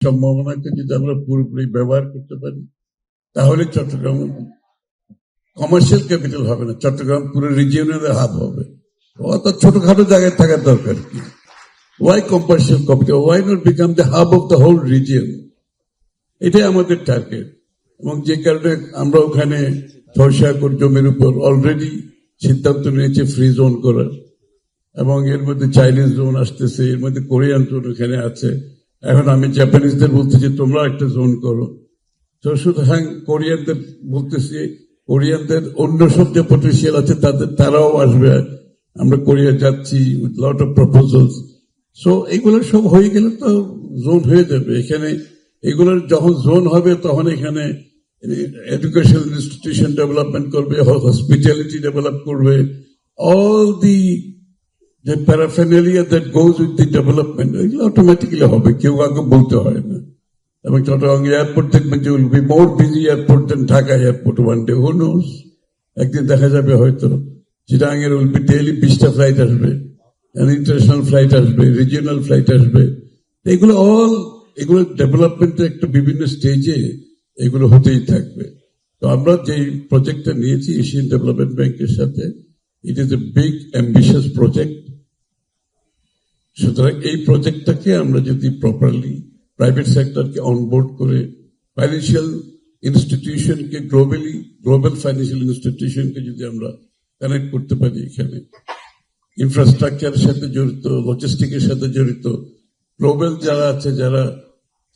সম্ভাবনাকে যদি আমরা পুরোপুরি ব্যবহার করতে পারি তাহলে চট্টগ্রাম কমার্শিয়াল ক্যাপিটাল হবে না, চট্টগ্রাম পুরো রিজিয়নের হাব হবে। অর্থাৎ ছোটখাটো জায়গায় থাকার দরকার কি? Why commercial capital? Why not become the hub of the whole region? এটাই আমাদের টার্গেট। এবং যে কারণে আমরা ওখানে 600 একর জমির উপর অলরেডি সিদ্ধান্ত নিয়েছে ফ্রি জোন করার, এবং এর মধ্যে চাইনিজ জোন আসতেছে, এর মধ্যে কোরিয়ান জোন ওখানে আছে। এখন আমি জাপানিজদের বলতেছি তোমরা একটা জোন করো। তো সুতরাং কোরিয়ানদের বলতেছি, কোরিয়ানদের অন্য সব যে পটেন্সিয়াল আছে তারাও আসবে। আমরা কোরিয়া যাচ্ছি with lot of proposals. So এগুলো সব হয়ে গেলে তো জোন হয়ে যাবে এখানে। এগুলোর যখন জোন হবে তখন এখানে এডুকেশনাল ইনস্টিটিউশন ডেভেলপমেন্ট করবে, হসপিটালিটি ডেভেলপ করবে, অল দি যে paraphernalia that goes with the development, এগুলো অটোমেটিক্যালি হবে, কেউ কাউকে বলতে হয় না। এবং চট্টগ্রাম এয়ারপোর্ট দেখবেন যে will be more busy airport than Dhaka airport one day, who knows. একদিন দেখা যাবে হয়তো চিটাগাং এর উইল বি ডেইলি 20টা ফ্লাইট আসবে, ইন্টারন্যাশনাল ফ্লাইট আসবে, রিজিওনাল ফ্লাইট আসবে। এগুলো ডেভেলপমেন্টের একটা বিভিন্ন স্টেজে এগুলো হতেই থাকবে। তো আমরা যে প্রজেক্টটা নিয়েছি এশিয়ান ডেভেলপমেন্ট ব্যাংকের সাথে, it is a big ambitious project. সুতরাং এই প্রজেক্টটাকে আমরা যদি প্রপারলি প্রাইভেট সেক্টরকে অনবোর্ড করে ফাইন্যান্সিয়াল ইনস্টিটিউশনকে গ্লোবাল ফাইন্যান্সিয়াল ইনস্টিটিউশনকে যদি আমরা কানেক্ট করতে পারি, এখানে ইনফ্রাস্ট্রাকচারের সাথে জড়িত, লজিস্টিকের সাথে জড়িত গ্লোবাল যারা আছে, যারা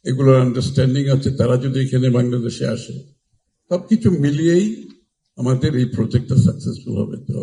এগুলোর আন্ডারস্ট্যান্ডিং আছে, তারা যদি এখানে বাংলাদেশে আসে, সবকিছু মিলিয়েই আমাদের এই প্রজেক্টটা সাকসেসফুল হবে। তো